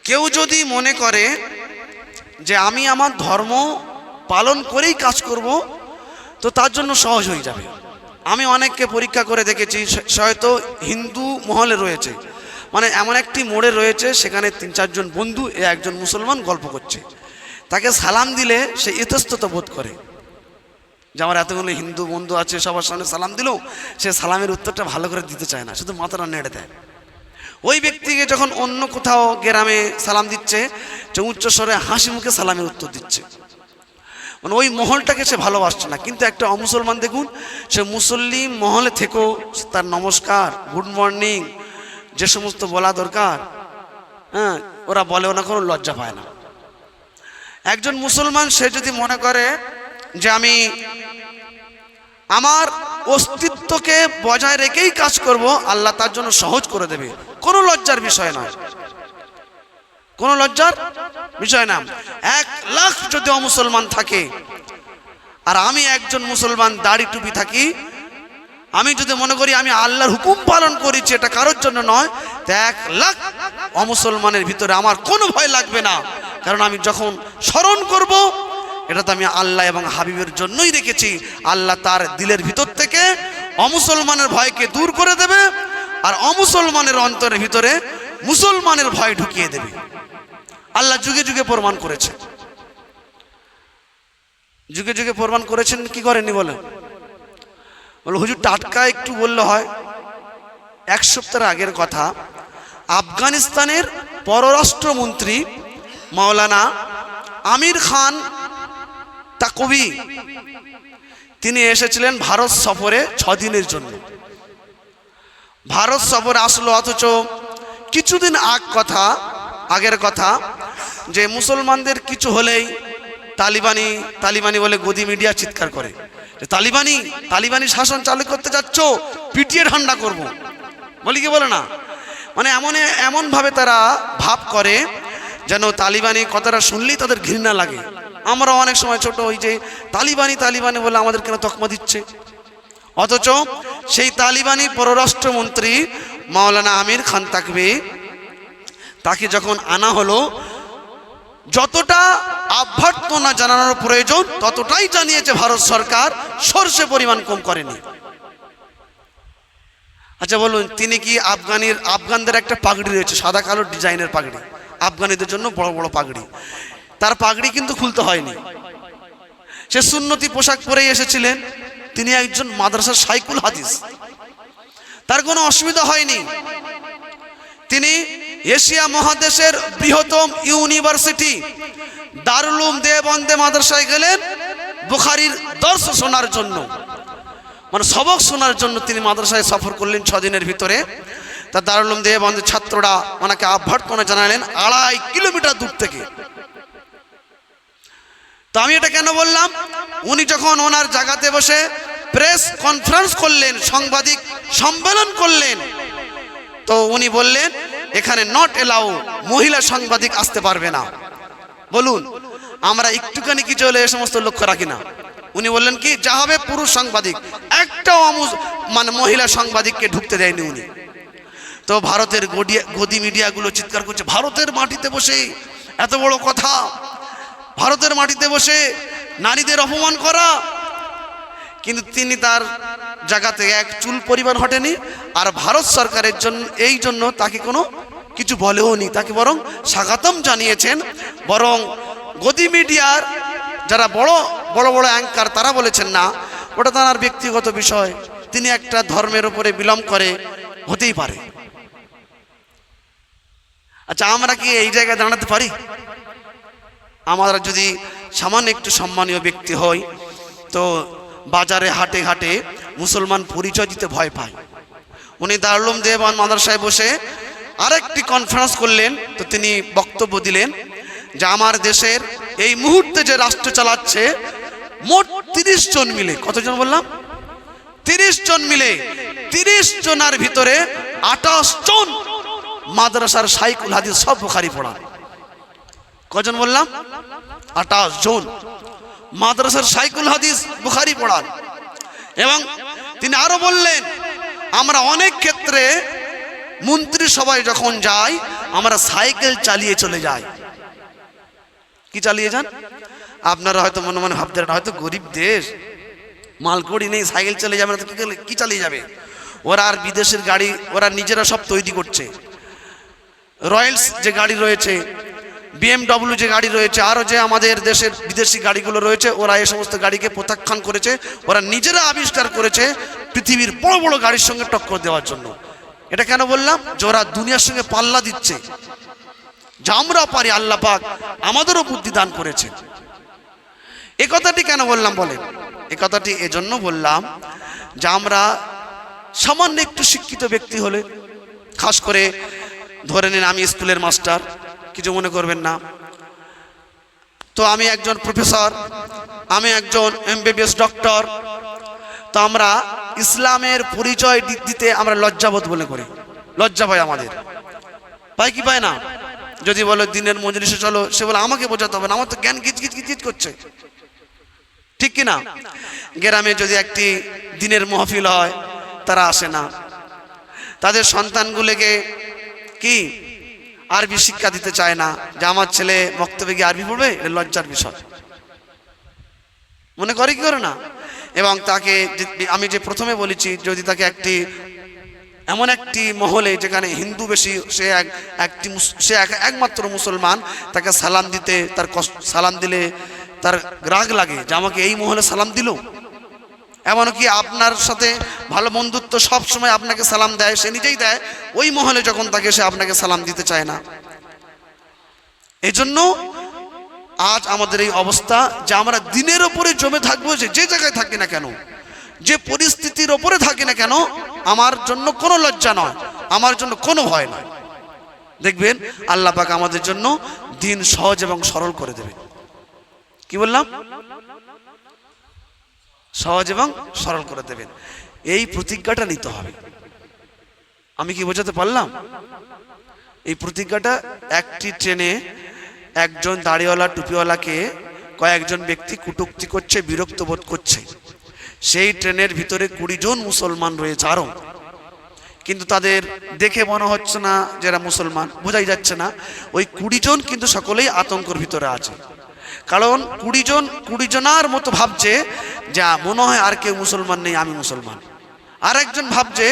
কেউ যদি মনে করে যে আমি আমার ধর্ম পালন করেই কাজ করব, তো তার জন্য সহজ হয়ে যাবে। আমি অনেককে পরীক্ষা করে দেখেছি, হয়তো হিন্দু মহলে রয়েছে, মানে এমন একটি মোড়ে রয়েছে, সেখানে 3-4 জন বন্ধু একজন মুসলমান গল্প করছে, তাকে সালাম দিলে সে ইতস্তত বোধ করে যে আমার এতগুলো হিন্দু বন্ধু আছে, সবার সামনে সালাম দিল, সে সালামের উত্তরটা ভালো করে দিতে চায় না, শুধু মাথাটা নেড়ে দেয়। ওই ব্যক্তিকে যখন অন্য কোথাও গ্রামে সালাম দিচ্ছে, যে উচ্চ স্বরে হাসি মুখে সালামের উত্তর দিচ্ছে, মানে ওই মহলটাকে সে ভালোবাসছে না। কিন্তু একটা অমুসলমান দেখুন, সে মুসলিম মহলে থেকেও তার নমস্কার, গুড মর্নিং যে সমস্ত বলা দরকার, হ্যাঁ, ওরা বলেও না, কোনো লজ্জা পায় না। একজন মুসলমান সে যদি মনে করে যে আমি আমার অস্তিত্বকে বজায় রেখেই কাজ করব, আল্লাহ তার জন্য সহজ করে দেবে, কোনো লজ্জার বিষয় নয়, কোনো লজ্জার বিষয় না। 1 লাখ যদি অমুসলমান থাকে আর আমি একজন মুসলমান দাড়ি টুপি থাকি, আমি যদি মনে করি আমি আল্লাহর হুকুম পালন করেছি, এটা কারোর জন্য নয়, তো 1 লাখ অমুসলমানের ভিতরে আমার কোনো ভয় লাগবে না। কারণ আমি যখন স্মরণ করব, এটা তো আমি আল্লাহ এবং হাবিবের জন্যই রেখেছি। আল্লাহ তার দিলের ভিতর থেকে অমুসলমানের ভয়কে দূর করে দেবে, আর অমুসলমানের অন্তরের ভিতরে মুসলমানের ভয় ঢুকিয়ে দেবে। আল্লাহ যুগে যুগে প্রমাণ করেছে, যুগে যুগে প্রমাণ করেছেন, কি করেননি বলেন? বলে হুজুর টাটকা একটু বললে হয়। 1 সপ্তাহ আগের কথা, আফগানিস্তানের পররাষ্ট্রমন্ত্রী মাওলানা আমির খান তাকবি, তিনি এসেছিলেন ভারত সফরে 6 দিনের জন্য। ভারত সফরে আসলো, অথচ কিছুদিন আগের কথা যে মুসলমানদের কিছু হলেই তালিবানি বলে গদি মিডিয়া চিৎকার করে যে তালিবানি শাসন চালু করতে যাচ্ছ, পিটিয়ে ঠান্ডা করব, বলি কি বলে না, মানে এমনভাবে তারা ভাব করে যেন তালিবানি কথাটা শুনলেই তাদের ঘৃণা লাগে। আমরা অনেক সময় ছোট ওই যে তালিবানি বলে আমাদের কেন তকমা দিচ্ছে, অথচ সেই তালিবানি পররাষ্ট্রমন্ত্রী মাওলানা আমির খান তাকবি, তাকে যখন আনা হলো, যতটা অভ্যর্থনা জানানোর প্রয়োজন ততটাই জানিয়েছে ভারত সরকার, সরষে পরিমাণ কম করেনি। আচ্ছা বলুন, তিনি কি আফগানদের একটা পাগড়ি রয়েছে, সাদা কালো ডিজাইনের পাগড়ি, আফগানিদের জন্য বড় বড় পাগড়ি, তার পাগড়ি কিন্তু খুলতে হয়নি, সে সুন্নতি পোশাক পরেই এসেছিলেন। তিনি একজন মাদ্রাসার শাইখুল হাদিস, তার কোনো অসুবিধা হয়নি। তিনি এশিয়া মহাদেশের বৃহত্তম ইউনিভার্সিটি দারুল উলুম দেওবন্দে মাদ্রাসায় গেলেন বুখারীর দর্শ শোনার জন্য, মানে সবক শোনার জন্য তিনি মাদ্রাসায় সফর করলেন 6 দিনের ভিতরে। তা দারুল উলুম দেওবন্দের ছাত্ররা ওনাকে অভ্যর্থনা জানালেন 2.5 কিলোমিটার দূর থেকে। তো আমি এটা কেন বললাম, উনি যখন ওনার জায়গাতে বসে প্রেস কনফারেন্স করলেন, সাংবাদিক সম্মেলন করলেন, তো উনি বললেন এখানে নট এলাও, মহিলা সাংবাদিক আসতে পারবে না। বলুন, আমরা একটুখানি কিছু হলে এ সমস্ত লক্ষ্য রাখি না। উনি বললেন কি, যা হবে পুরুষ সাংবাদিক, একটাও মানে মহিলা সাংবাদিককে ঢুকতে দেয়নি উনি। তো ভারতের গদি মিডিয়াগুলো চিৎকার করছে, ভারতের মাটিতে বসে এত বড় কথা, ভারতের মাটিতে বসে নারীদের অপমান করা। কিন্তু তিনি তার জায়গাতে 1 চুল পরিমাণ হটেনি, আর ভারত সরকারের জন্য এই জন্য তাকে কোনো কিছু বলেও নি, তাকে বরং স্বাগতম জানিয়েছেন। বরং গদি মিডিয়ার যারা বড় বড় অ্যাঙ্কার, তারা বলেছেন না, ওটা তার ব্যক্তিগত বিষয়, তিনি একটা ধর্মের উপরে বিলম্ব করে, হতেই পারে। আচ্ছা, আমরা কি এই জায়গায় দাঁড়াতে পারি? আমরা যদি সামান্য একটু সম্মানীয় ব্যক্তি হই, তো বাজারে হাটে ঘাটে মুসলমান পরিচয় দিতে ভয় পায়। উনি দারুল উলুম দেওবন্দ মাদ্রাসায় বসে আরেকটি কনফারেন্স করলেন। তো তিনি বক্তব্য দিলেন যে আমার দেশের এই মুহূর্তে যে রাষ্ট্র চালাচ্ছে মোট 30 জন মিলে, কতজন বললাম? 30 জন মিলে, 30 জনের ভিতরে 28 জন মাদ্রাসার শাইখুল হাদিস, সব বুখারী পড়ান। কজন বললাম? 28 জন মাদ্রাসার শাইখুল হাদিস, বুখারী পড়ান। এবং তিনি আরো বললেন, আমরা অনেক ক্ষেত্রে মন্ত্রী সভায় যখন যাই, আমরা সাইকেল চালিয়ে চলে যাই। কি চালিয়ে যান? আপনারা হয়তো মনে মনে ভাবতেন হয়তো গরিব দেশ, মালকুড়ি নেই, সাইকেল চালিয়ে যাবে না তো কি চালিয়ে যাবে? ওরা আর বিদেশের গাড়ি ওরা নিজেরা সব তৈরি করছে। রয়্যালস যে গাড়ি রয়েছে, BMW যে গাড়ি রয়েছে, আরও যে আমাদের দেশের বিদেশি গাড়িগুলো রয়েছে, ওরা এই সমস্ত গাড়িকে প্রত্যাখ্যান করেছে। ওরা নিজেরা আবিষ্কার করেছে পৃথিবীর বড় বড় গাড়ির সঙ্গে টক্কর দেওয়ার জন্য। এটা কেন বললাম? যে ওরা দুনিয়ার সঙ্গে পাল্লা দিচ্ছে। যা আমরা পারি আল্লাহ পাক আমাদেরও বুদ্ধি দান করেছে। এ কথাটি কেন বললাম বলেন? এ কথাটি এজন্য বললাম যে আমরা সামান্য একটু শিক্ষিত ব্যক্তি হলে, খাস করে ধরে নিন আমি স্কুলের মাস্টার, কিছু মনে করবেন না, তো আমি একজন প্রফেসর, আমি একজন MBBS ডক্টর, তো আমরা ইসলামের পরিচয় দিতে আমরা লজ্জাবোধ বলে করি, লজ্জা পাই আমাদের। পাই কি পায় না? যদি বলো দিনের মজলিসে চলো, সে বলে আমাকে বোঝাতে হবে না, আমার তো জ্ঞান গিজ করছে, ঠিক কিনা? গ্রামে যদি একটি দিনের মাহফিল হয়, তারা আসে না। তাদের সন্তানগুলোকে কি আরবি শিক্ষা দিতে চায় না, যে আমার ছেলে বক্তব্যে গিয়ে আরবি পড়বে, এটা লজ্জার বিষয় মনে করে, কি করে না? এবং তাকে আমি যে প্রথমে বলেছি, যদি তাকে এমন একটি মহলে যেখানে হিন্দু বেশি, সে একমাত্র মুসলমান, তাকে সালাম দিতে, সালাম দিলে তার রাগ লাগে যে আমাকে এই মহলে সালাম দিল। এমনকি আপনার সাথে ভালো বন্ধুত্ব, সব সময় আপনাকে সালাম দেয়, সে নিজেই দেয়, ওই মহলে যখন তাকে সে আপনাকে সালাম দিতে চায় না। এই জন্য আজ আমাদের এই অবস্থা যে আমরা দিনের ওপরে জমে থাকবো, যে জায়গায় থাকি না কেন, যে পরিস্থিতির ওপরে থাকি না কেন, আমার জন্য কোনো লজ্জা নয়, আমার জন্য কোনো ভয় নয়। দেখবেন আল্লাহ পাক আমাদের জন্য দিন সহজ এবং সরল করে দেবেন। কি বললাম? সহজ এবং সরল করে দেবেন। এই প্রতিজ্ঞাটা নিতে হবে। আমি কি বোঝাতে পারলাম? এই প্রতিজ্ঞাটা, একটি ট্রেনে একজন দাড়িওয়ালা টুপিওয়ালাকে কয়েকজন ব্যক্তি কটূক্তি করছে, বিরক্ত বোধ করছে। সেই ট্রেনের ভিতরে 20 জন মুসলমান রয়েছে আরো, কিন্তু তাদের দেখে মনে হচ্ছে না যারা মুসলমান, বোঝাই যাচ্ছে না। ওই 20 জন কিন্তু সকলেই আতঙ্কের ভিতরে আছে। কারণ 20 জনার মতো ভাবছে যে মনে হয় আর কেউ মুসলমান নেই, আমি মুসলমান। আর একজন ভাবছে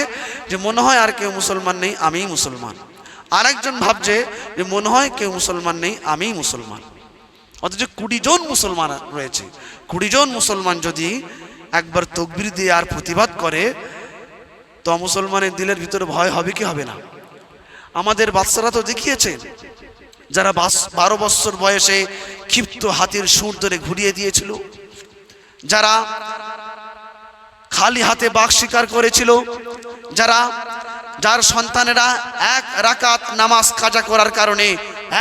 যে মনে হয় আর কেউ মুসলমান নেই, আমিই মুসলমান। আর একজন ভাবছে যে মনে হয় কেউ মুসলমান নেই, আমিই মুসলমান। অথচ 20 জন মুসলমান রয়েছে। 20 জন মুসলমান যদি একবার তাকবীর দিয়ে আর প্রতিবাদ করে, তো মুসলমানের দিলের ভিতরে ভয় হবে কি হবে না? আমাদের বাচ্চারা তো দেখিয়েছে, যারা 12 বছর বয়সে ক্ষিপ্ত হাতির সুর ধরে ঘুরিয়ে দিয়েছিল, যারা খালি হাতে বাঘ শিকার করেছিল, যার সন্তানেরা 1 রাকাত নামাজ কাজা করার কারণে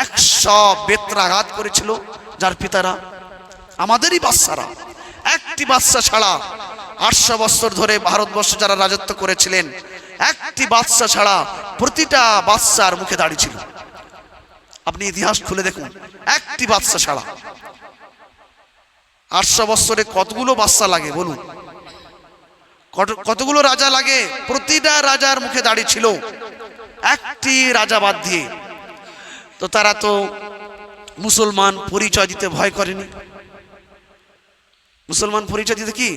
100 বেত্রাঘাত করেছিল, যার পিতারা, আমাদেরই বাচ্চারা, একটি বাচ্চা ছাড়া 800 বছর ধরে ভারতবর্ষ যারা রাজত্ব করেছিলেন, একটি বাচ্চা ছাড়া প্রতিটা বাচ্চার মুখে দাড়ি ছিল। আপনি ইতিহাস খুলে দেখুন, একটি বাচ্চা ছাড়া। 800 বছরে কতগুলো বাচ্চা লাগে বলুন? কতগুলো রাজা লাগে? প্রতিটা রাজার মুখে দাড়ি ছিল, একটি রাজা বাদ দিয়ে। তো তারা তো মুসলমান পরিচয় দিতে ভয় করেনি। মুসলমান পরিচয় দিতে কি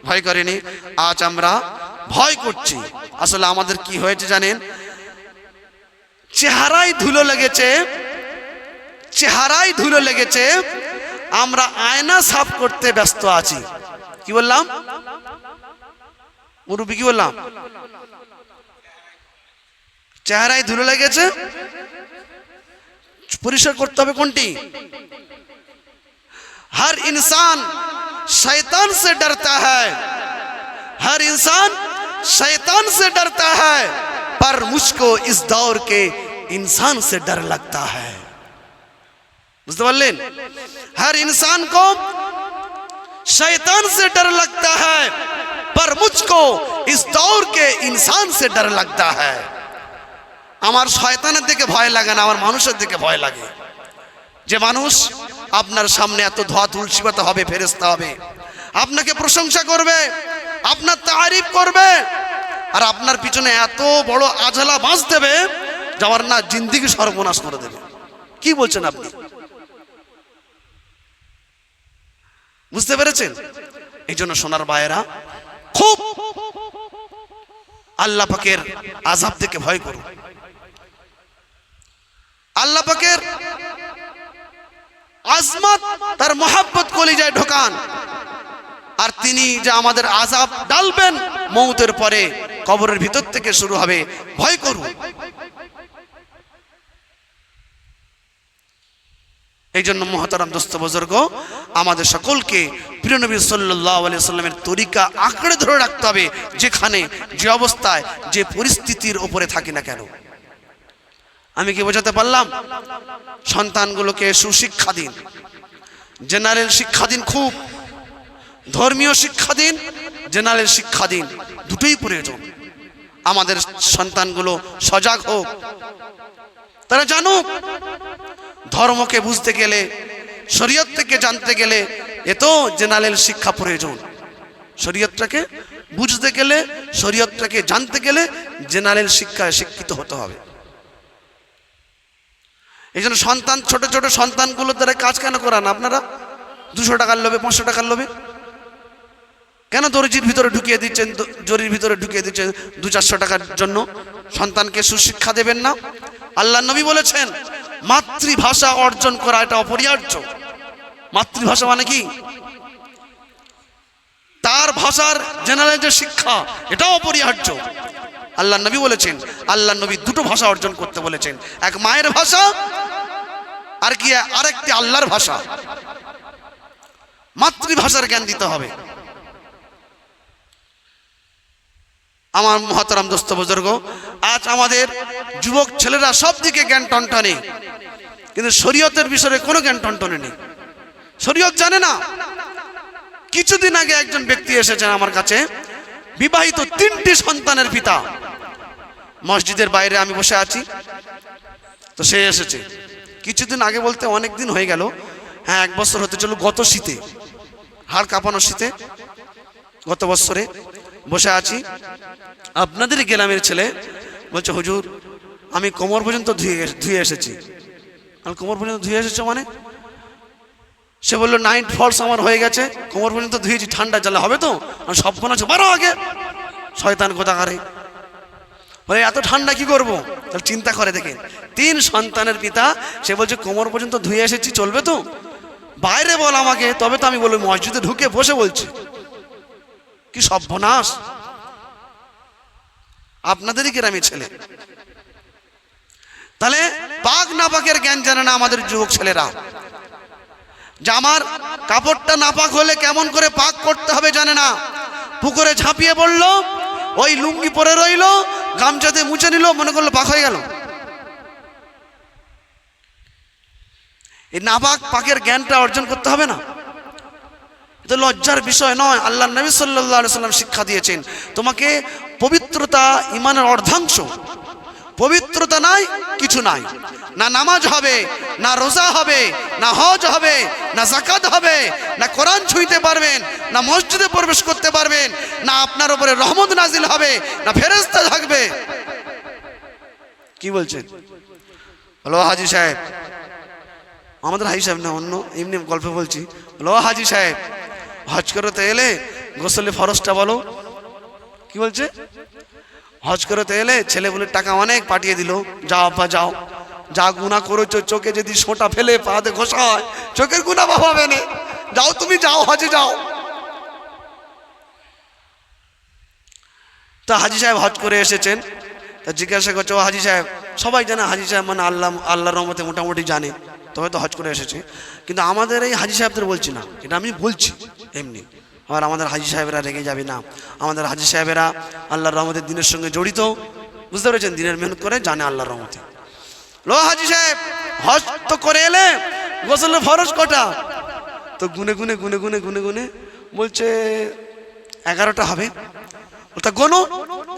ভয় করেনি? আজ আমরা ভয় করছি। আসলে আমাদের কি হয়েছে জানেন? চেহারায় ধুলো লেগেছে, আমরা আয়না সাফ করতে ব্যস্ত আছি। কি বললাম মুরব্বি? কি বললাম? চেহারায় ধুলো লেগেছে, পরিষ্কার করতে হবে। কোনটি? हर इंसान शैतान से डरता है, हर इंसान शैतान से डरता है, पर मुझको इस दौर के इंसान से डर लगता है। बुझते पारलेन? हर इंसान को शैतान से डर लगता है, पर मुझको इस दौर के इंसान से डर लगता है। আমার শয়তানের দিকে ভয় লাগে না, আমার মানুষের দিকে ভয় লাগে। যে মানুষ আপনার সামনে এত ধোয়া তুলসী পাতা হবে, ফেরেশতা হবে, আপনাকে প্রশংসা করবে, আপনার তারিফ করবে, আর আপনার পিছনে এত বড় আজলা বাঁশ দেবে যাওয়ার না জিন্দিগি সর্বনাশ করে দেবে। কি বলছেন আপনি? বুঝতে পেরেছেন? এই জন্য সোনার ভাইয়েরা খুব আল্লাহ পাকের আযাব থেকে ভয় করুন। আল্লাহ পাকের আজমত, তার মহব্বত কলিজায় ঢোকান, আর তিনি যে আমাদের আযাব ডালবেন মৌতের পরে, কবরের ভিতর থেকে শুরু হবে, ভয় করুন। এই জন্য মুহতারাম দোস্ত বুজুর্গ, আমাদের সকলকে প্রিয় নবী সাল্লাল্লাহু আলাইহি ওয়াসাল্লামের তরিকা আঁকড়ে ধরে রাখতে হবে, যেখানে যে অবস্থায় যে পরিস্থিতির উপরে থাকি না কেন। আমি কি বোঝাতে পারলাম? সন্তানগুলোকে সুশিক্ষা দিন, জেনারেল শিক্ষা দিন, খুব ধর্মীয় শিক্ষা দিন, জেনারেল শিক্ষা দিন, দুটোই প্রয়োজন। আমাদের সন্তানগুলো সজাগ হোক, তারা জানুক ধর্মকে বুঝতে গেলে, শরীয়ত থেকে জানতে গেলে এতো জেনারেল শিক্ষা প্রয়োজন। শরীয়তটাকে বুঝতে গেলে, শরীয়তটাকে জানতে গেলে জেনারেল শিক্ষায় শিক্ষিত হতে হবে। এই জন্য সন্তান, ছোট ছোট সন্তানগুলোর দ্বারা কাজ কেন করান আপনারা? 200 টাকার লোভে, 500 টাকার লোভে কেন দর্জির ভিতরে ঢুকিয়ে দিচ্ছেন, জরির ভিতরে ঢুকিয়ে দিচ্ছেন 200-400 টাকার জন্য? সন্তানকে সুশিক্ষা দেবেন না? আল্লাহ নবী বলেছেন মাতৃভাষা অর্জন করা এটা অপরিহার্য। মাতৃভাষা মানে কি? তার ভাষার জেনারেল যে শিক্ষা, এটাও অপরিহার্য। আল্লাহ নবী বলেছেন, আল্লাহ নবী দুটো ভাষা অর্জন করতে বলেছেন, এক মায়ের ভাষা আর কি আরেকটি আল্লাহর ভাষা। মাতৃভাষার জ্ঞান দিতে হবে। আমার মুহতারাম দোস্ত বুজুর্গ, আজ আমাদের যুবক ছেলেরা সব দিকে জ্ঞান টনটনে, কিন্তু শরীয়তের বিষয়ে কোনো জ্ঞান টনটনে নেই, শরীয়ত জানে না। কিছুদিন আগে একজন ব্যক্তি এসেছেন আমার কাছে, বিবাহিত 3টি সন্তানের পিতা। মসজিদের বাইরে আমি বসে আছি, তো সে এসেছে কিছুদিন আগে, বলতে অনেক দিন হয়ে গেল, হ্যাঁ 1 বছর হতে চলো, গত শীতে, হাড় কাঁপানো শীতে, গত বছরে বসে আছি। আপনাদের গ্রামের ছেলে বলছে, হুজুর আমি কোমর পর্যন্ত ধুয়ে এসেছি। আমি কোমর পর্যন্ত ধুয়ে এসেছো মানে? সে বললো নাইট ফলস আমার হয়ে গেছে, কোমর পর্যন্ত ধুয়েছি, ঠান্ডা জলে হবে তো? সব মনে হচ্ছে বারো আগে, শয়তান কোথাকারে বলে এত ঠান্ডা কি করবো? তাহলে চিন্তা করে দেখেন, 3 সন্তানের পিতা, সে বলছে কোমর পর্যন্ত ধুয়ে এসেছি, চলবে তো? বাইরে বল আমাকে, তবে তো আমি বলবো। মসজিদে ঢুকে বসে বলছি, কি সর্বনাশ! আপনাদেরই গ্রামের ছেলে। তাহলে পাক না পাকের জ্ঞান জানে না আমাদের যুবক ছেলেরা। জামার কাপড়টা নাপাক হলে কেমন করে পাক করতে হবে জানে না। পুকুরে ঝাঁপিয়ে পড়লো, ওই লুঙ্গি পরে রইলো, গামছাতে মুছে নিল, মনে করলো পাক হয়ে গেল। এই নাপাক পাকের জ্ঞানটা অর্জন করতে হবে না? এটা লজ্জার বিষয় নয়। আল্লাহ নবী সাল্লাল্লাহু আলাইহি ওয়াসাল্লাম শিক্ষা দিয়েছেন, তোমাকে পবিত্রতা ইমানের অর্ধাংশ। পবিত্রতা নাই, কিছু নাই। না নামাজ হবে, না রোজা হবে, না হজ হবে, না যাকাত হবে, না কোরআন ছুঁইতে পারবেন, না মসজিদে প্রবেশ করতে পারবেন, না আপনার উপরে রহমত নাজিল হবে, না ফেরেশতা থাকবে। কি বলছেন? বলো হাজী সাহেব, আমাদের হাজী সাহেব না, অন্য এমনি গল্পে বলছি। বলো হাজী সাহেব, হজ করতে এলে গোসলে ফরজটা বলো। কি বলছে? হজ করতে এলে ছেলে বলে টাকা অনেক পাঠিয়ে দিল, যাও আব্বা যাও, যা গুনাহ করেছো, চোখে যদি সোঁটা ফেলে পাতে ঘষা হয়, চোখের গুনাহ হবে না, যাও তুমি যাও, হজে যাও। তা হাজী সাহেব হজ করে এসেছেন, তা জিজ্ঞাসা করছে, ও হাজী সাহেব, সবাই জানে হাজী সাহেব মানে আল্লাহর রহমতে মোটামুটি জানে, তবে তো হজ করে এসেছে, কিন্তু আমাদের এই হাজী সাহেবদের বলছি না, এটা আমি বলছি এমনি। আর আমাদের হাজী সাহেবেরা রেগে যাবে না, আমাদের হাজী সাহেবেরা আল্লাহর রহমতের দিনের সঙ্গে জড়িত, বুঝতে পেরেছেন? দিনের মেহনত করে, জানে আল্লাহর রহমতে। লো হাজী সাহেব, হজ তো করে এলে, গোসলের ফরজ কটা? তো গুনে গুনে গুনে গুনে গুনে গুনে বলছে 11টা হবে। তা গোনো,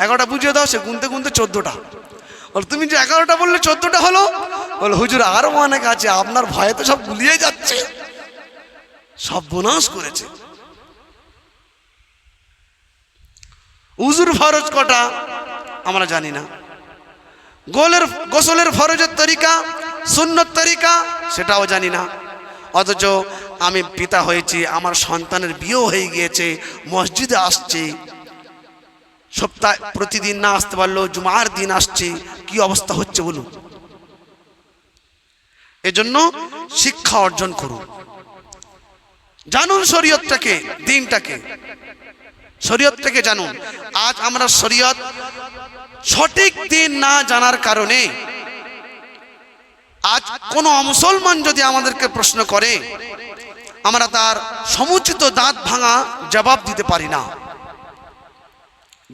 11টা বুঝিয়ে দাও। সে গুনতে গুনতে 14টা। বল তুমি যে 11টা বললে 14টা হলো? বল হুজুর আরো অনেক আছে, আপনার ভয়ে তো সব গুলিয়ে যাচ্ছে। সব বোনাস করেছে। উজুর ফরজ কটা আমরা জানি না, গোসলের ফরজের তরিকা, সুন্নত তরিকা সেটাও জানি না। অথচ আমি পিতা হয়েছি, আমার সন্তানের বিয়েও হয়ে গিয়েছে, মসজিদে আসছে, সপ্তাহে প্রতিদিন না আসতে পারলেও জুমার দিন আসছে, কি অবস্থা হচ্ছে বলুন। এজন্য শিক্ষা অর্জন করুন, জানুন শরীয়তটাকে, দ্বীনটাকে, শরীয়তটাকে জানুন। আজ আমরা শরীয়ত সঠিক দিন না জানার কারণে আজ কোন মুসলমান যদি আমাদেরকে প্রশ্ন করে, আমরা তার সমুচিত দাঁত ভাঙা জবাব দিতে পারি না।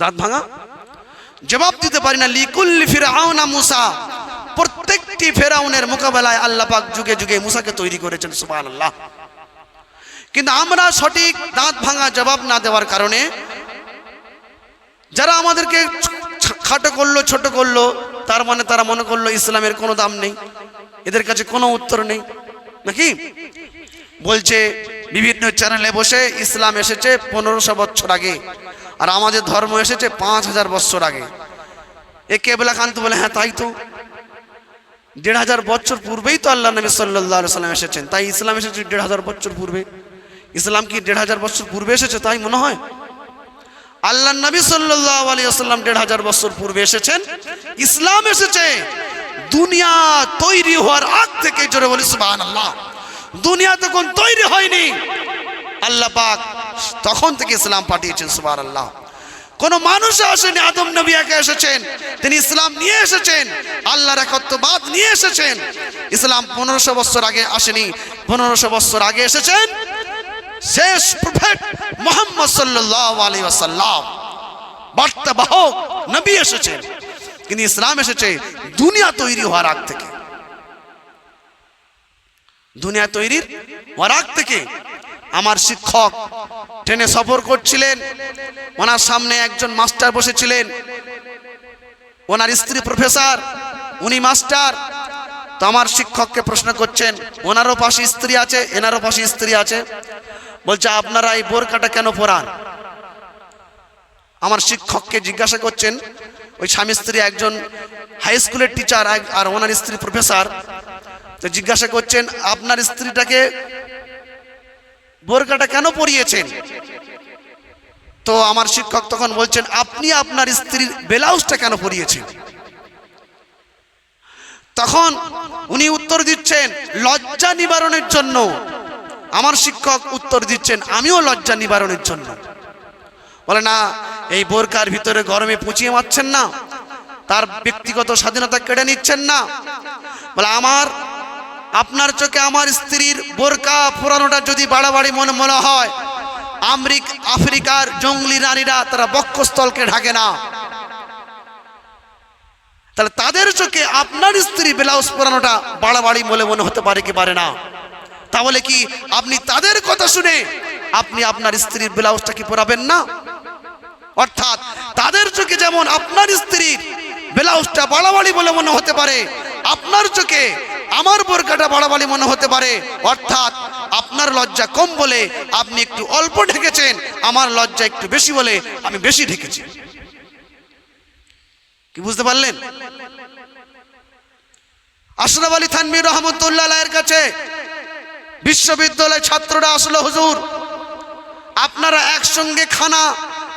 দাঁত ভাঙা জবাব দিতে পারি না। লিকুল্লি ফিরআউনা মুসা, প্রত্যেকটি ফেরাউনের মোকাবেলায় আল্লাহ পাক যুগে যুগে মুসাকে তৈরি করেছেন, সুবহানাল্লাহ। কিন্তু আমরা সঠিক দাঁত ভাঙা জবাব না দেওয়ার কারণে যারা আমাদেরকে খাটো করলো, ছোট করলো, তার মানে তারা মনে করলো ইসলামের কোনো দাম নেই, এদের কাছে কোনো উত্তর নেই, নাকি? বলছে বিভিন্ন চ্যানেলে বসে ইসলাম এসেছে 1500 বছর আগে, আর আমাদের ধর্ম এসেছে 5000 বছর আগে। এ কেবলা কান্ত বলে, হ্যাঁ তাই তো, 1500 বছর পূর্বেই তো আল্লাহ নবী সাল্লাল্লাহু আলাইহি ওয়াসাল্লাম এসেছেন, তাই ইসলাম এসেছে 1500 বছর পূর্বে। ইসলাম কি 1500 বছর পূর্বে এসেছে তাই মনে হয়? আল্লাহ নবী সাল্লাল্লাহু আলাইহি ওয়াসাল্লাম 1500 বছর পূর্বে এসেছেন, ইসলাম এসেছে দুনিয়া তৈরি হওয়ার আগ থেকে। জোরে বলি সুবহানাল্লাহ। দুনিয়া তখন তৈরি হয়নি, আল্লাহ পাক তখন থেকে ইসলাম পাঠিয়েছেন, সুবহানাল্লাহ। কোন মানুষ আসেনি, আদম নবী একা এসেছেন, তিনি ইসলাম নিয়ে এসেছেন, আল্লাহর একত্ববাদ নিয়ে এসেছেন। ইসলাম 1500 বছর আগে আসেনি, 1500 বছর আগে এসেছেন শেষ প্রফেট মুহাম্মদ সাল্লাল্লাহু আলাইহি ওয়াসাল্লাম, বার্তাবাহক নবী এসেছেন। কিন্তু ইসলাম এসেছে দুনিয়া তৈরি হওয়ার আগ থেকে, দুনিয়া তৈরির হওয়ার আগ থেকে। আমার শিক্ষক ট্রেনে সফর করছিলেন, ওনার সামনে একজন মাস্টার বসেছিলেন, ওনার স্ত্রী প্রফেসর, উনি মাস্টার। তো আমার শিক্ষককে প্রশ্ন করছেন, ওনারও পাশে স্ত্রী আছে, এনারও পাশে স্ত্রী আছে, বলছে আপনারা এই বোরকাটা কেন পরান? আমার শিক্ষককে জিজ্ঞাসা করছেন, ওই স্বামী স্ত্রী, একজন হাই স্কুলের টিচার আর ওনার স্ত্রী প্রফেসর, তো জিজ্ঞাসা করছেন আপনার স্ত্রীটাকে বোরকাটা কেন পরিয়েছেন? তো আমার শিক্ষক তখন বলছেন, আপনি আপনার স্ত্রীর ব্লাউজটা কেন পরিয়েছেন? তখন উনি উত্তর দিচ্ছেন, লজ্জা নিবারণের জন্য। আমার শিক্ষক উত্তর দিচ্ছেন, আমিও লজ্জা নিবারণের জন্য। বলে না, এই বোরকার ভিতরে গরমে পুচিয়ে মারছেন না, তার ব্যক্তিগত স্বাধীনতা কেড়ে নিচ্ছেন না। বলে আপনার চোখে আমার স্ত্রীর বোরকা পরানোটা যদি বাড়াবাড়ি মনে হয়, আফ্রিকার জঙ্গলি নারীরা তারা বক্ষস্থলকে ঢাকে না, তাহলে তাদের চোখে আপনার স্ত্রী ব্লাউজ পরানোটা বাড়াবাড়ি বলে মনে হতে পারে কি পারে না? তাহলে কি আপনি তাদের কথা শুনে আপনি আপনার স্ত্রীর ব্লাউজটা কি পরাবেন না? অর্থাৎ তাদের চোখে যেমন আপনার স্ত্রীর ব্লাউজটা বাড়াবাড়ি বলে মনে হতে পারে, আপনার চোখে আমার বোরকাটা বাড়াবাড়ি মনে হতে পারে। অর্থাৎ আপনার লজ্জা কম বলে আপনি একটু অল্প ঢেকেছেন, আমার লজ্জা একটু বেশি বলে আমি বেশি ঢেকেছি। কি বুঝতে পারলেন? আশরাফ আলী থানভী রহমতুল্লাহ আলাইহির কাছে বিশ্ববিদ্যালয়ের ছাত্ররা আসলো, হুজুর আপনারা একসঙ্গে খানা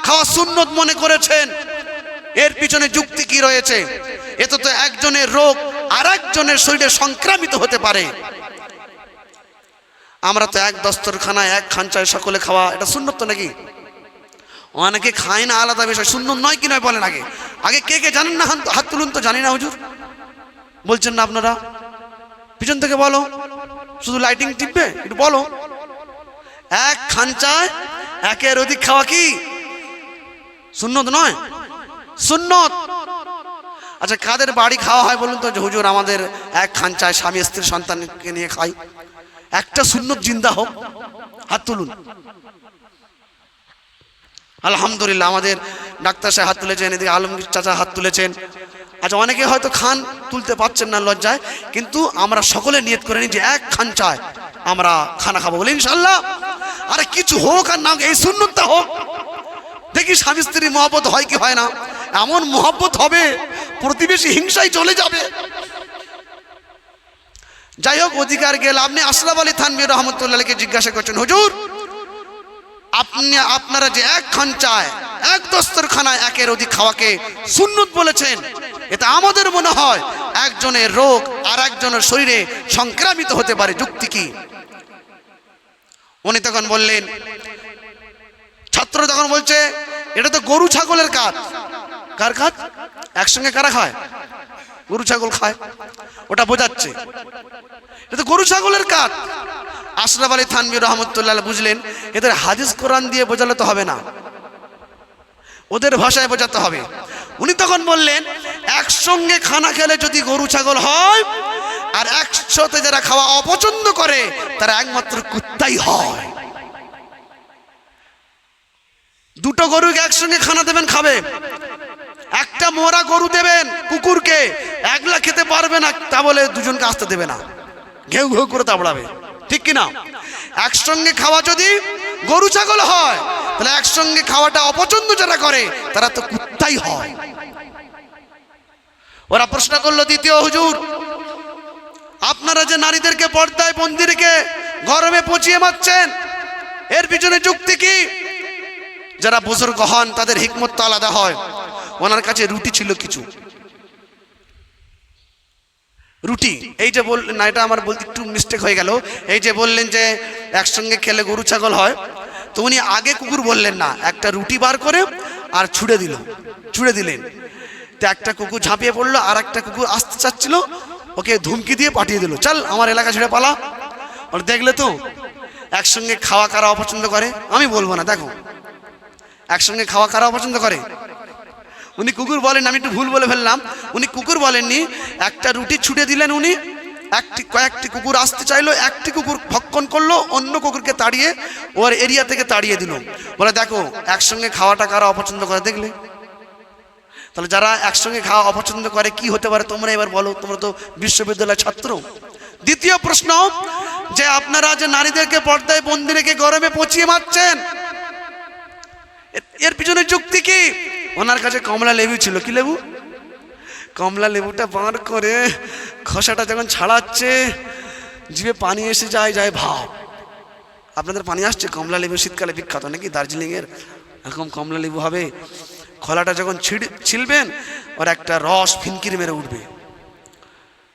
খাওয়া সুন্নত মনে করেছেন, এর পিছনে যুক্তি কি রয়েছে? এতে তো একজনের রোগ আর একজনের শরীরে সংক্রামিত হতে পারে। আমরা তো এক দস্তরখানায় এক খাঞ্চায় সকলে খাওয়া, এটা সুন্নত তো নাকি? অনেকে খায় না, আলাদা বিষয়, সুন্নত নয় কি নয় বলেন। আগে কে কে জানেন না? হাত তুলুন তো। জানি না হুজুর, বলছেন না আপনারা? পিছন থেকে বলো, শুধু লাইটিং টিপবে, একটু বলো। এক খাঞ্চায় একের অধিক খাওয়া কি সুন্নত নয়? সুন্নত। আচ্ছা, কাদের বাড়ি খাওয়া হয় বলুন তো? হুজুর আমাদের এক খাঞ্চায় স্বামী স্ত্রী সন্তানকে নিয়ে খাই, একটা সুন্নত জিন্দা হোক, হাত তুলুন। আলহামদুলিল্লাহ, আমাদের ডাক্তার সাহেব হাত তুলেছেন, এদিকে আলমগীর চাচা হাত তুলেছেন। আচ্ছা, অনেকে হয়তো খান, তুলতে পারছেন না লজ্জায়, কিন্তু আমরা সকলে নিয়ত করে নিই যে এক খাঞ্চায় আমরা খানা খাবো বলে, ইনশাল্লাহ। আরে কিছু হোক আর না, এই সুন্নতটা হোক। দেখি স্বামী স্ত্রীর মহব্বত হয় কি হয় না। এমন মহব্বত হবে প্রতিবেশী হিংসায় চলে যাবে। যাই হোক, অধিকার গেল। আপনি আশরাফ আলী থানভী রহমতুল্লাহকে জিজ্ঞাসা করছেন, হুজুর আপনারা যে এক খাঞ্চায় এক দস্তরখানায় একের অধিক খাওয়াকে সুন্নত বলেছেন, এটা আমাদের মনে হয় একজনের রোগ আর একজনের শরীরে সংক্রামিত হতে পারে, যুক্তি কি? উনি তখন বললেন, ছাত্র তখন বলছে, এটা তো গরু ছাগলের কাজ। কার কাজ? একসঙ্গে কারা খায়? গরু ছাগল খায়, ওটা বোঝাচ্ছে এটা তো গরু ছাগলের কাজ। আশরাফ আলী থানভী রহমতুল্লাহ বুঝলেন এদের হাদিস কোরআন দিয়ে বোঝালে তো হবে না, ওদের ভাষায় বোঝাতে হবে। উনি তখন বললেন, একসঙ্গে খানা খেলে যদি গরু ছাগল হয়, আর একসাথে যারা খাওয়া অপছন্দ করে তারা একমাত্র কুত্তাই হয়। দুটো গরুকে একসঙ্গে খানা দেবেন, খাবে। একটা মোরা গরু দেবেন কুকুরকে, একলা খেতে পারবে না, তা বলে দুজনকে আসতে দেবে না, ঘেউ ঘেউ করে তাবড়াবে, ঠিক কিনা? একসঙ্গে খাওয়া যদি গরু ছাগল হয়, তাহলে একসঙ্গে খাওয়াটা অপছন্দ যারা করে তারা তো কুত্তাই হয়। ওরা প্রশ্ন করলো, দ্বিতীয় হুজুর, আপনারা যে নারীদেরকে পর্দায় বন্দি রেখে গরমে পচিয়ে মারছেন, এর পিছনে যুক্তি কি? যারা বুজুর্গ হন তাদের হিকমত তো আলাদা হয়। ওনার কাছে রুটি ছিল কিছু, রুটি। এই যে বললেন না, এটা আমার বলতে একটু মিস্টেক হয়ে গেল। এই যে বললেন যে একসঙ্গে খেলে গরু ছাগল হয়, তো উনি আগে কুকুর বললেন না, একটা রুটি বার করে আর ছুঁড়ে দিলেন। তো একটা কুকুর ঝাঁপিয়ে পড়লো, আর একটা কুকুর আসতে চাচ্ছিল, ওকে ধুমকি দিয়ে পাঠিয়ে দিল, চল আমার এলাকা ছেড়ে পালা। আর দেখলে তো একসঙ্গে খাওয়া কারা অপছন্দ করে? আমি বলবো না, দেখো একসঙ্গে খাওয়া কারা অপছন্দ করে। উনি কুকুর বলেন, আমি একটু ভুল বলে ফেললাম, উনি কুকুর বলেননি, একটা রুটি ছুটে দিলেন উনি। কয়েকটি কুকুর আসতে চাইলো, একটি কুকুর ভক্ষণ করলো, অন্য কুকুরকে তাড়িয়ে ওর এরিয়া থেকে তাড়িয়ে দিল। বলে দেখো একসঙ্গে খাওয়াটা কারা অপছন্দ করে, দেখলে? তাহলে যারা একসঙ্গে খাওয়া অপছন্দ করে কি হতে পারে তোমরা এবার বলো, তোমরা তো বিশ্ববিদ্যালয়ের ছাত্র। দ্বিতীয় প্রশ্ন, যে আপনারা যে নারীদেরকে পর্দায় বন্দি রেখে গরমে পচিয়ে মারছেন, এর পিছনে যুক্তি কি? ওনার কাছে কমলা লেবু ছিল। কি লেবু? কমলা লেবুটা বার করে খোসাটা যখন ছাড়াচ্ছে, জিভে পানি এসে যায় ভাব। আপনাদের পানি আসছে? কমলা লেবু শীতকালে বিখ্যাত নাকি দার্জিলিংয়ের, এরকম কমলা লেবু হবে, খোলাটা যখন ছিলবেন ওর একটা রস ফিনকির মেরে উঠবে।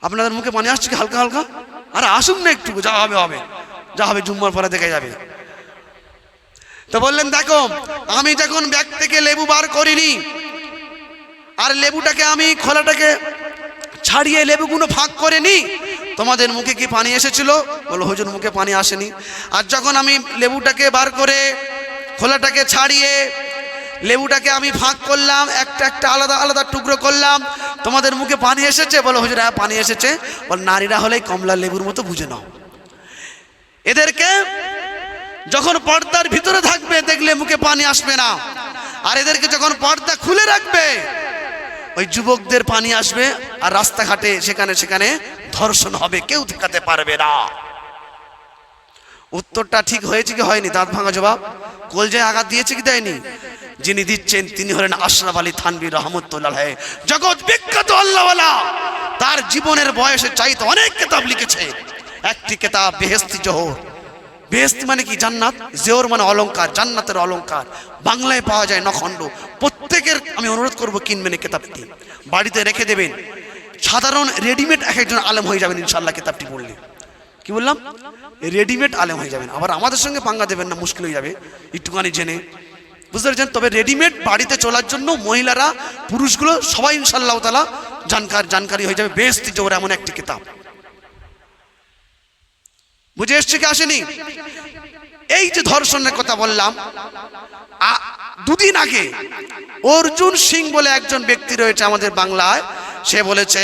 আপনাদের মুখে পানি আসছে কি হালকা হালকা? আরে আসুন না একটু, যা হবে জুম্মার পরে দেখে যাবে। তো বললেন, দেখো আমি যখন ব্যাগ থেকে লেবু বার করিনি, আর লেবুটাকে আমি খোলাটাকে ছাড়িয়ে লেবুগুলো ভাগ করে নি, তোমাদের মুখে কি পানি এসেছিল? বলো হুজুর মুখে পানি আসেনি। আর যখন আমি লেবুটাকে বার করে খোলাটাকে ছাড়িয়ে লেবুটাকে আমি ভাগ করলাম, একটা একটা আলাদা আলাদা টুকরো করলাম, তোমাদের মুখে পানি এসেছে? বলো হুজুর হ্যাঁ পানি এসেছে। বল নারীরা হলেই কমলা লেবুর মতো বুঝে নাও। এদেরকে যখন পর্দার ভিতরে থাকবে দেখলে মুখে পানি আসবে না, আর এদেরকে যখন পর্দা খুলে রাখবে ওই যুবকদের পানি আসবে, আর রাস্তাঘাটে সেখানে ধর্ষণ হবে, কেউ ঠেকাতে পারবে না। উত্তরটা ঠিক হয়েছে কি হয়নি? দাঁত ভাঙা জবাব। কলজায় আঘাত দিয়েছে কি দেয়নি? যিনি দিচ্ছেন তিনি হলেন আশরাফ আলী থানভী রহমতুল্লাহ, জগৎ বিখ্যাত আল্লাহওয়ালা। তার জীবনের বয়সে চাইতে অনেক কিতাব লিখেছে। একটি কিতাব বেহেশতি জোহর। বেহেশতি মানে কি? জান্নাত। জোহর মানে অলংকার, জান্নাতের অলংকার। বাংলায় পাওয়া যায় নখণ্ড। প্রত্যেকের আমি অনুরোধ করব কিনবেন এই কিতাবটি, বাড়িতে রেখে দেবেন। সাধারণ রেডিমেড এক একজন আলেম হয়ে যাবেন ইনশাল্লাহ কিতাবটি পড়লে। কি বললাম? রেডিমেড আলেম হয়ে যাবেন। আবার আমাদের সঙ্গে পাঙ্গা দেবেন না, মুশকিল হয়ে যাবে একটুখানি জেনে, বুঝতে পেরেছেন? তবে রেডিমেড বাড়িতে চলার জন্য মহিলারা পুরুষগুলো সবাই ইনশাআল্লাহ তাআলা জানকারি হয়ে যাবে। বেহেশতি জোহর এমন একটি কিতাব। বুঝে এসছে কি আসেনি? এই যে ধর্ষণের কথা বললাম, দুদিন আগে অর্জুন সিং বলে একজন ব্যক্তি রয়েছে আমাদের বাংলায়, সে বলেছে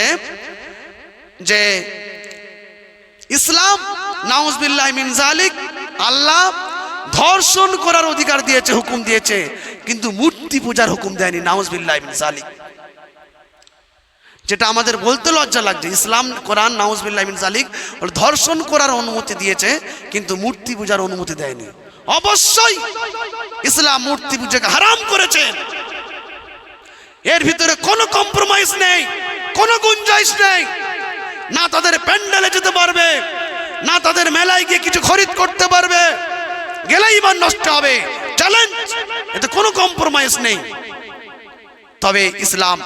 যে ইসলাম নাউজুবিল্লাহি মিন যালিক, আল্লাহ ধর্ষণ করার অধিকার দিয়েছে, হুকুম দিয়েছে, কিন্তু মূর্তি পূজার হুকুম দেয়নি। নাউজুবিল্লাহি মিন যালিক, যেটা আমাদের বলতে লজ্জা লাগছে। ইসলাম কোরআন নাউজুবিল্লাহি মিন যালিক ধর্ষণ করার অনুমতি দিয়েছে, কিন্তু মূর্তি পূজার অনুমতি দেয়নি। অবশ্যই ইসলাম মূর্তি পূজাকে হারাম করেছে। এর ভিতরে কোনো কম্প্রোমাইজ নেই, কোনো গুঞ্জাইশ নেই। না তাদের প্যান্ডেলে যেতে পারবে, না তাদের মেলায় গিয়ে কিছু খরিদ করতে পারবে, গেলেই ইমান নষ্ট হবে, চ্যালেঞ্জ, এতে কোনো কম্প্রোমাইজ নেই। তবে ইসলাম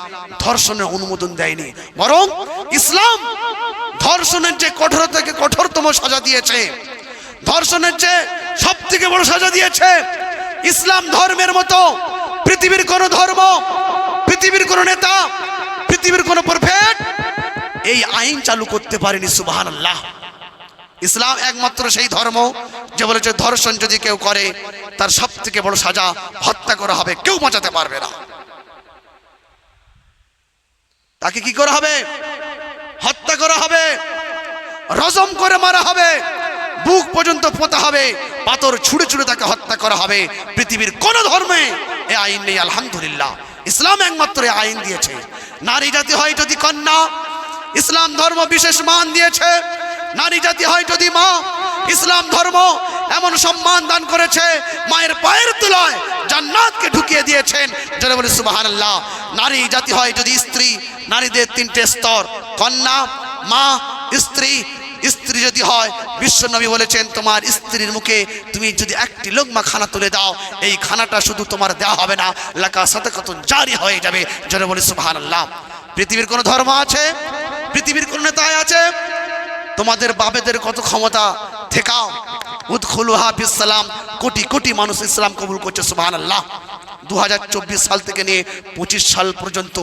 ধর্ষণের অনুমোদন দেয়নি, বরং ইসলাম ধর্ষণের যে কঠোর থেকে কঠোরতম সাজা দিয়েছে, ধর্ষণের যে সব থেকে বড় সাজা দিয়েছে, ইসলাম ধর্মের মতো পৃথিবীর কোন ধর্ম, পৃথিবীর কোন নেতা, পৃথিবীর কোন প্রফেট এই আইন চালু করতে পারেনি। সুবহানাল্লাহ। ইসলাম একমাত্র সেই ধর্ম যে বলেছে ধর্ষণ যদি কেউ করে তার সব থেকে বড় সাজা হত্যা করা হবে, কেউ বাঁচাতে পারবে না। তাকে কি করা হবে? হত্যা করা হবে, রজম করে মারা হবে, বুক পর্যন্ত পোঁতা হবে, পাথর ছুঁড়ে ছুঁড়ে তাকে হত্যা করা হবে। পৃথিবীর কোন ধর্মে এই আইন নেই। আলহামদুলিল্লাহ, ইসলাম একমাত্র এই আইন দিয়েছে। নারী জাতি হয় যদি কন্যা, ইসলাম ধর্ম বিশেষ মান দিয়েছে। নারী জাতি হয় যদি মা, ইসলাম ধর্ম এমন সম্মান দান করেছে, মায়ের পায়ের তলায় জান্নাতকে ঢুকিয়ে দিয়েছেন। যারা বলে সুবহানাল্লাহ। নারী জাতি হয় যদি স্ত্রী, নারীদের তিনটে স্তর, কন্যা, মা, স্ত্রী। স্ত্রী যদি হয়, বিশ্ব নবী বলেছেন তোমার স্ত্রীর মুখে তুমি যদি একটি লোকমা খানা তুলে দাও, এই খানাটা শুধু তোমার দেওয়া হবে না, লাকা সাদাকাতুন জারি হয়ে যাবে। যারা বলে সুবহানাল্লাহ। পৃথিবীর কোন ধর্ম আছে, পৃথিবীর কোন নেতা আছে, তোমাদের বাবেদের কত ক্ষমতা থেকাও, উদখুলুহা বিসসালাম, কোটি কোটি মানুষ ইসলাম কবুল করছে। সুবহানাল্লাহ। 2024 সাল থেকে নিয়ে 25 সাল পর্যন্ত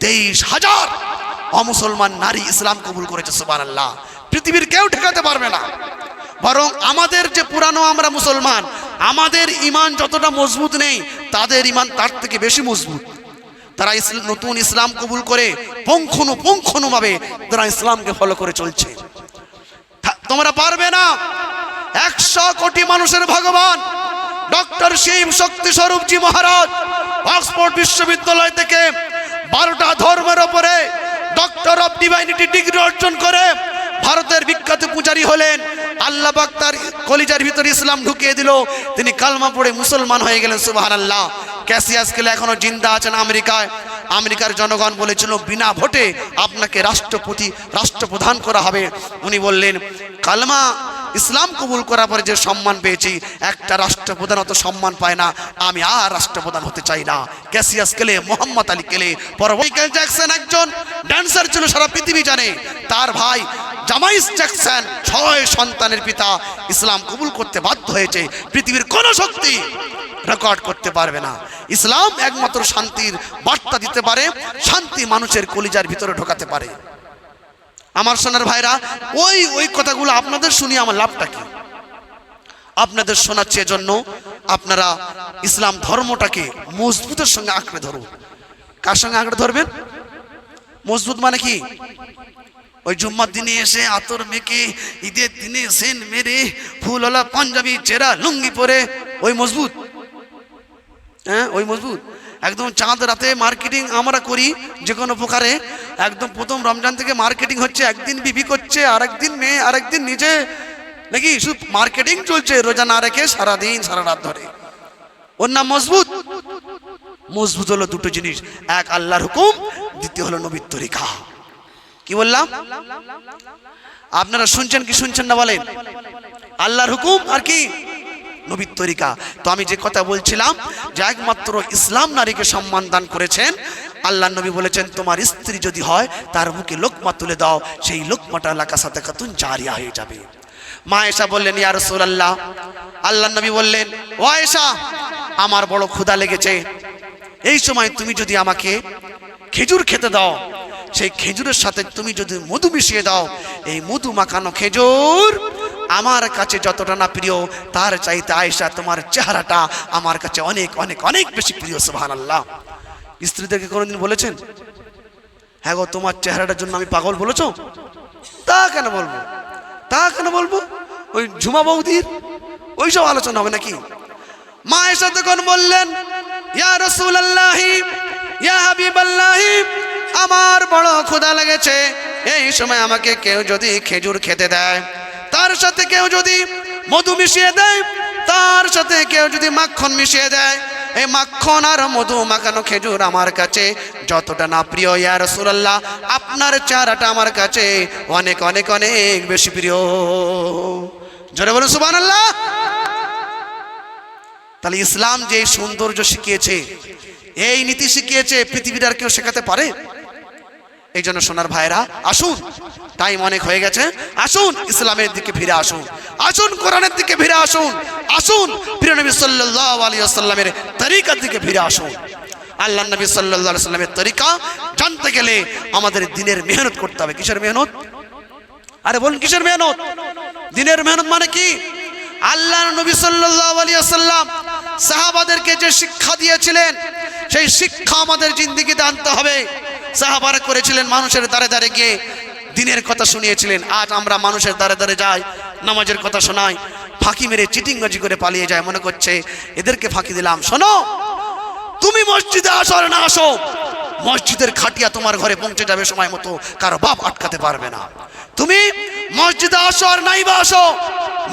23,000 অমুসলমান নারী ইসলাম কবুল করেছে। সুবহানাল্লাহ। পৃথিবীর কেউ ঠেকাতে পারবে না। বরং আমাদের যে পুরানো আমরা মুসলমান, আমাদের ইমান যতটা মজবুত নেই, তাদের ইমান তার থেকে বেশি মজবুত। তারা নতুন ইসলাম কবুল করে পুঙ্খানুপুঙ্খানুভাবে তারা ইসলামকে ফলো করে চলছে। তোমরা পারবে না। 100 কোটি মানুষের ভগবান ডক্টর শিব শক্তি স্বরূপজি মহারাজ অক্সফোর্ড বিশ্ববিদ্যালয় থেকে 12টা ধর্মের উপরে ডক্টর অফ ডিভাইনিটি ডিগ্রি অর্জন করে ভারতের বিখ্যাত পূজারী হলেন। আল্লাহ পাক তার কলিজার ভিতরে ইসলাম ঢুকিয়ে দিল, তিনি কালমা পড়ে মুসলমান হয়ে গেলেন। সুবহানাল্লাহ। ক্যাসিয়াস ক্লে এখনো জিন্দা আছেন আমেরিকায়। আমেরিকার জনগণ বলেছিল বিনা ভোটে আপনাকে রাষ্ট্রপ্রধান করা হবে। উনি বললেন কালমা ইসলাম কবুল করার পরে যে সম্মান পেয়েছি, একটা রাষ্ট্রপ্রধান অত সম্মান পায় না, আমি আর রাষ্ট্রপ্রধান হতে চাই না। Cassius Clay, Muhammad Ali Clay. Michael Jackson একজন ড্যান্সার ছিল, সারা পৃথিবী জানে। তার ভাই জামাইস জ্যাকসন 6 সন্তানের পিতা, ইসলাম কবুল করতে বাধ্য হয়েছে। পৃথিবীর কোন শক্তি রেকর্ড করতে পারবে না। ইসলাম একমাত্র শান্তির বার্তা দিতে পারে, শান্তি মানুষের কলিজার ভিতরে ঢোকাতে পারে। আমার সোনার ভাইরা, ওই কথাগুলো আপনাদের শুনিয়ে আমার লাভটা কি? আপনাদের শোনাচ্ছে এজন্য আপনারা ইসলাম ধর্মটাকে মজবুতের সঙ্গে আঁকড়ে ধরুন। কার সঙ্গে আঁকড়ে ধরবেন? মজবুত মানে কি? ওই জুম্মার দিনে এসে আতর মেখে, ঈদের দিনে সেন মেরে, ফুলওয়ালা পাঞ্জাবি চেরা লুঙ্গি পরে, ওই মজবুত? হ্যাঁ, ওই মজবুত? একদম চাঁদ রাতে মার্কেটিং আমরা করি যে কোনো প্রকারে। একদম প্রথম রমজান থেকে মার্কেটিং হচ্ছে, একদিন বিবি করছে, আরেকদিন মেয়ে, আরেকদিন নিজে, নাকি শুধু মার্কেটিং চলছে রোজা না রেখে সারাদিন সারা রাত ধরে। ওর নাম মজবুত? মজবুত হলো দুটো জিনিস, এক আল্লাহর হুকুম, দ্বিতীয় হলো নবীর তরিকা। কি বললাম? আপনারা শুনছেন কি শুনছেন না বলেন? আল্লাহর হুকুম আর কি? নবীর তরিকা। তো আমি যে কথা বলছিলাম যে একমাত্র ইসলাম নারীকে সম্মান দান করেছেন। আল্লাহ নবী বলেছেন তোমার স্ত্রী যদি হয় তার মুখে লোকমা তুলে দাও, সেই লোকমাটা লাকা সাদাকাতুন জারিয়া হয়ে যাবে। মা আয়েশা বললেন ইয়া রাসূলুল্লাহ, আল্লাহ নবী বললেন ও আয়েশা, আমার বড় ক্ষুধা লেগেছে, এই সময় তুমি যদি আমাকে খেজুর খেতে দাও, সেই খেজুরের সাথে তুমি যদি মধু মিশিয়ে দাও, এই মধু মাখানো খেজুর আমার কাছে যতটা না প্রিয়, তার চাইতে আয়েশা তোমার চেহারাটা আমার কাছে অনেক অনেক অনেক বেশি প্রিয়। সুবহানাল্লাহ। স্ত্রীদেরকে কোনোদিন বলেছেন হ্যাঁ গো তোমার চেহারাটার জন্য আমি পাগল বলেছো? তা কেন বলবো, তা কেন বলবো? ওই ঝুমা বৌদির ওইসব আলোচনা হবে নাকি? মা আয়েশা তখন বললেন ইয়া রাসূলুল্লাহ, ইয়া হাবিবাল্লাহ, আমার বড় ক্ষুধা লেগেছে, এই সময় আমাকে কেউ যদি খেজুর খেতে দেয়, তার সাথে কেউ যদি মধু মিশিয়ে দেয়, তার সাথে কেউ যদি মাখন মিশিয়ে দেয়, এই মাখন আর মধু মাখানো খেজুর আমার কাছে যতটা না প্রিয় ইয়া রাসূলুল্লাহ, আপনার চেহারাটা আমার কাছে অনেক অনেক অনেক বেশি প্রিয়। জোরে বলুন সুবহানাল্লাহ। তাহলে ইসলাম যে সৌন্দর্য শিখিয়েছে, এই নীতি শিখিয়েছে, পৃথিবীর আর কেউ শেখাতে পারে? এই জন্য সোনার ভাইরা, আসুন, টাইম অনেক হয়ে গেছে, আসুন ইসলামের দিকে ফিরে আসুন, আসুন কোরআনের দিকে ফিরে আসুন, আসুন প্রিয় নবী সাল্লাল্লাহু আলাইহি ওয়াসাল্লামের তরিকার দিকে ফিরে আসুন। আল্লাহ নবী সাল্লাল্লাহু আলাইহি ওয়াসাল্লামের তরিকা জানতে গেলে আমাদের দিনের মেহনত করতে হবে। কিসের মেহনত? আরে বলুন কিসের মেহনত? দিনের মেহনত মানে কি? আল্লাহ নবী সাল্লাল্লাহু আলাইহি ওয়াসাল্লাম সাহাবাদেরকে যে শিক্ষা দিয়েছিলেন, সেই শিক্ষা আমাদের জিন্দেগিতে আনতে হবে। সাহাবারা করেছিলেন, মানুষের দ্বারে দ্বারে গিয়ে দিনের কথা শুনিয়েছিলেন। আজ আমরা মানুষের দ্বারে দ্বারে যাই, নামাজের কথা শোনাই, ফাঁকি মেরে চিটিংবাজি করে পালিয়ে যায়, মনে করছে এদেরকে ফাঁকি দিলাম। শোনো, তুমি মসজিদে আসো আর না আসো, মসজিদের খাটিয়া তোমার ঘরে পৌঁছে যাবে সময় মতো, কারো বাপ আটকাতে পারবে না। তুমি মসজিদে আসো আর নাই বা আসো,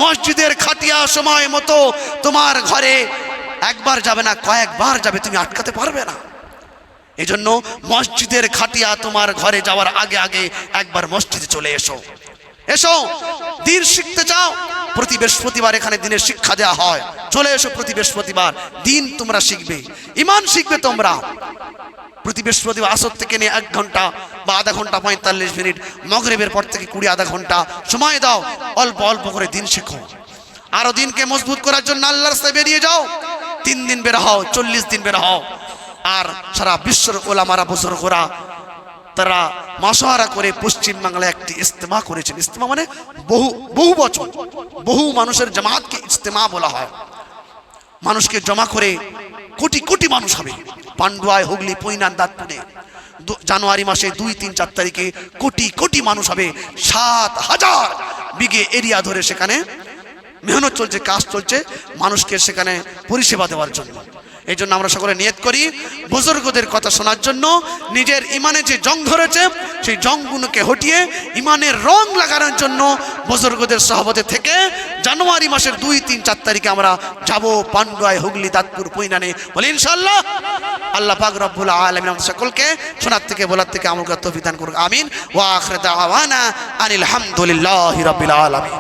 মসজিদের খাটিয়া সময় মতো তোমার ঘরে একবার যাবে না, কয়েকবার যাবে, তুমি আটকাতে পারবে না। এই জন্য মসজিদের খাটিয়া তোমার ঘরে যাওয়ার আগে আগে একবার মসজিদে চলে এসো। এসো, দিন শিখতে চাও, প্রতি বৃহস্পতিবার এখানে দিনের শিক্ষা দেওয়া হয়, চলে এসো প্রতি বৃহস্পতিবার, দিন তোমরা শিখবে, ইমান শিখবে তোমরা। প্রতি বৃহস্পতিবার আসর থেকে নিয়ে 1 ঘন্টা বা আধা ঘন্টা 45 মিনিট, মাগরিবের পর থেকে 20 আধা ঘন্টা সময় দাও, অল্প অল্প করে দিন শেখো। আরো দিনকে মজবুত করার জন্য আল্লাহর রাস্তায় বেরিয়ে যাও। 3 দিন বের হও, 40 দিন বের হও। আর সারা বিশ্বের ওলামারা, বুজুর্গরা তারা মাশওয়ারা করে পশ্চিম বাংলায় একটি ইজতেমা করেছেন। ইজতেমা মানে বহু বচন, বহু মানুষের জামাতকে ইজতেমা বলা হয়। মানুষকে জমা করে কোটি কোটি মানুষ হবে। পান্ডুয়ায়, হুগলি, পৈনান, দাঁতপুরে জানুয়ারি মাসে 2, 3, 4 তারিখে কোটি কোটি মানুষ হবে। 7,000 বিঘে এরিয়া ধরে সেখানে মেহনত চলছে, কাজ চলছে, মানুষকে সেখানে পরিষেবা দেওয়ার জন্য। এই জন্য আমরা সকলে নিয়ত করি বুজুর্গদের কথা শোনার জন্য, নিজের ইমানে যে জং ধরেছে সেই জংগুলোকে হটিয়ে ইমানের রং লাগানোর জন্য বুজুর্গদের সহবতে থেকে জানুয়ারি মাসের 2, 3, 4 তারিখে আমরা যাব পান্ডুয়ায়, হুগলি, দাঁতপুর, পৈনানে, বলি ইনশাআল্লাহ। আল্লাহ পাক রব্বুল আলামিন আমাদের সকলকে শোনার থেকে বলার থেকে আমল করার তৌফিক দান করুন। আমিন। ওয়া আখিরু দাওয়ানা আনিল হামদুলিল্লাহি রাব্বিল আলামিন।